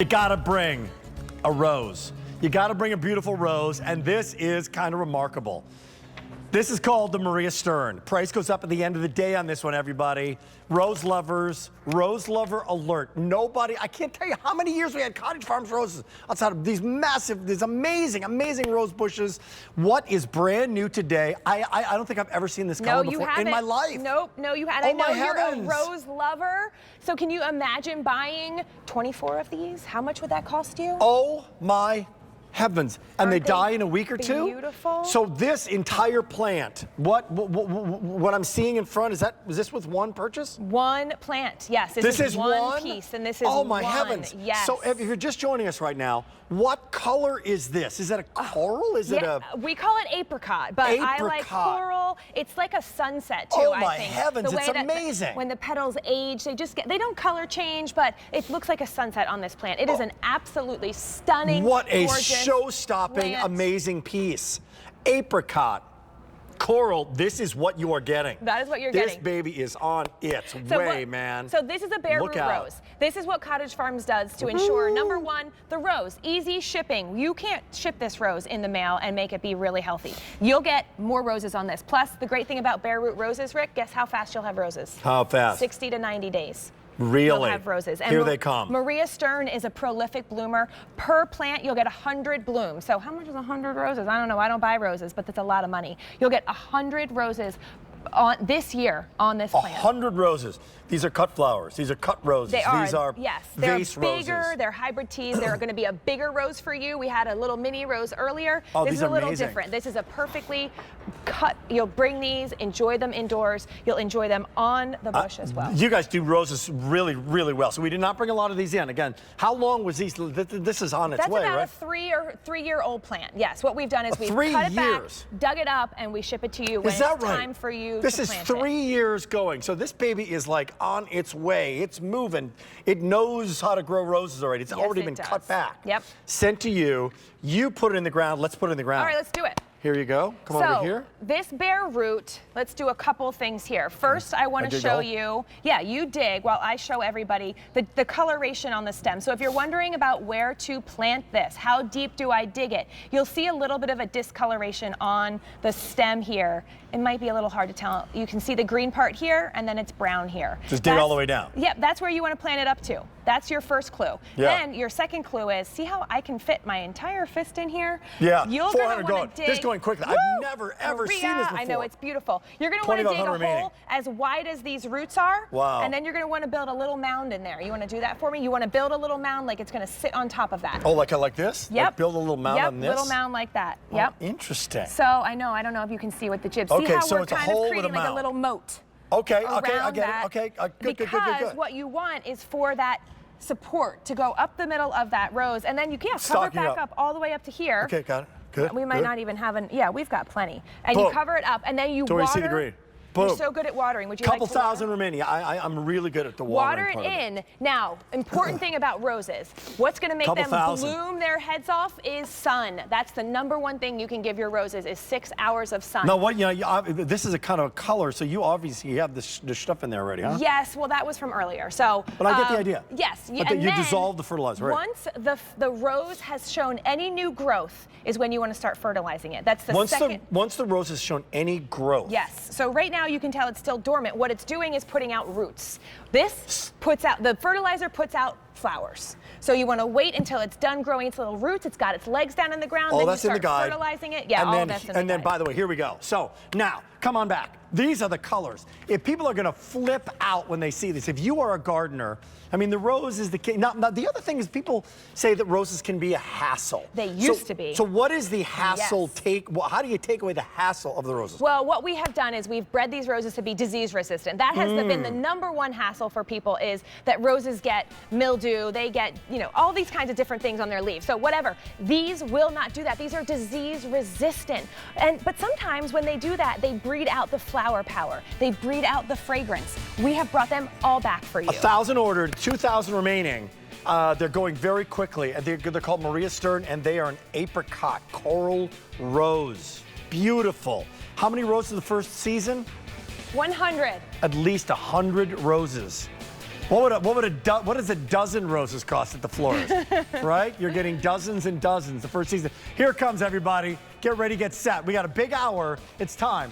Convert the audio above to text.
You gotta bring a rose. You gotta bring a beautiful rose, and this is kind of remarkable. This is called the Maria Stern. Price goes up at the end of the day on this one, everybody. Rose lovers, rose lover alert. Nobody, I can't tell you how many years we had Cottage Farms roses outside of these massive, these amazing, amazing rose bushes. What is brand new today? I don't think I've ever seen this color before in my life. Nope, no, you haven't. I know you're a rose lover. So can you imagine buying 24 of these? How much would that cost you? Oh my heavens. And they die in a week or two? Beautiful. So this entire plant, what I'm seeing in front, is this with one purchase? One plant, yes. This is one piece, and this is oh my heavens. Yes. So if you're just joining us right now, what color is this? Is that a coral? Is it a... We call it apricot, but I like coral. It's like a sunset too, oh I my think. Heavens, it's amazing. When the petals age, they don't color change, but it looks like a sunset on this plant. It is an absolutely stunning, what a gorgeous show-stopping, plant. Amazing piece. Apricot. Coral, this is what you are getting. That is what you're getting. This baby is on its way, man. So this is a bare root rose. This is what Cottage Farms does to ensure, number one, the rose, easy shipping. You can't ship this rose in the mail and make it be really healthy. You'll get more roses on this. Plus, the great thing about bare root roses, Rick, guess how fast you'll have roses? How fast? 60 to 90 days. Really? You'll have roses. And here they come. Maria Stern is a prolific bloomer. Per plant, you'll get 100 blooms. So how much is 100 roses? I don't know. I don't buy roses, but that's a lot of money. You'll get 100 roses on this year on this plant. 100 roses. These are cut flowers. These are cut roses. They are. These are yes. vase They're bigger. roses. They're hybrid teas. They're going to be a bigger rose for you. We had a little mini rose earlier. Oh, this these is a little amazing. different. This is a perfectly cut. You'll bring these, enjoy them indoors. You'll enjoy them on the bush as well. You guys do roses really, really well. So we did not bring a lot of these in. Again, how long was these? This is on its way, right? That's about a 3-year-old plant. Yes. What we've done is we've 3 cut it years. back, dug it up, and we ship it to you when it's time for you this to is plant 3 years going. So this baby is like on its way. It's moving. It knows how to grow roses already. It's already been cut back. Yep. Sent to you. You put it in the ground. Let's put it in the ground. All right, let's do it. Here you go. Come over here. This bare root, let's do a couple things here. First, I want to show you, you dig while I show everybody the coloration on the stem. So if you're wondering about where to plant this, how deep do I dig it, you'll see a little bit of a discoloration on the stem here. It might be a little hard to tell. You can see the green part here, and then it's brown here. Just dig all the way down. Yep, that's where you want to plant it up to. That's your first clue. Yeah. Then your second clue is, see how I can fit my entire fist in here? Yeah, You're 400 going. Dig. This is going quickly. Woo! I've never, ever seen this before. I know, it's beautiful. You're going to want to dig a remaining. hole as wide as these roots are. Wow. And then you're going to want to build a little mound in there. You want to do that for me? You want to build a little mound like it's going to sit on top of that. Oh, like this? Yep. Like build a little mound on this? Yep, little mound like that. Yep. Oh, interesting. So I don't know if you can see with the jib. Okay, see how so we're it's a kind hole of with a creating like a mound. little moat. Okay, I get that. it. Okay, good. Because what you want is for that support to go up the middle of that rose, and then you can cover it back up all the way up to here. Okay, got it. Good. We might not even have we've got plenty. And Boom. you cover it up, and then you water. See the green. Boom. You're so good at watering. Would you Couple like to thousand remaining. I'm really good at the watering Water it in. Now, important thing about roses, what's going to make them bloom their heads off is sun. That's the #1 thing you can give your roses is 6 hours of sun. Now, this is a kind of color, so you obviously have the stuff in there already, huh? Yes, well, that was from earlier. So, but I get the idea. Yes. But you dissolve the fertilizer, right? Once the rose has shown any new growth is when you want to start fertilizing it. That's the second. Once the rose has shown any growth. Yes. So right now you can tell it's still dormant. What it's doing is putting out roots. This puts out, the fertilizer puts out flowers. So you want to wait until it's done growing its little roots. It's got its legs down in the ground. All then that's you in the start guide. Fertilizing it. Yeah, all that's in the guide. And then, by the way, here we go. So now, come on back. These are the colors. If people are going to flip out when they see this, if you are a gardener, I mean, the rose is the king. Now, the other thing is people say that roses can be a hassle. They used to be. So what is the hassle how do you take away the hassle of the roses? Well, what we have done is we've bred these roses to be disease resistant. That has been the #1 hassle for people is that roses get mildew, they get, all these kinds of different things on their leaves. So whatever, these will not do that. These are disease resistant. But sometimes when they do that, they breed out the flower power. They breed out the fragrance. We have brought them all back for you. 1,000 ordered, 2,000 remaining. They're going very quickly. They're called Maria Stern, and they are an apricot coral rose. Beautiful. How many roses the first season? 100. At least 100 roses. What does a dozen roses cost at the florist? Right? You're getting dozens and dozens the first season. Here it comes, everybody. Get ready, get set. We got a big hour. It's time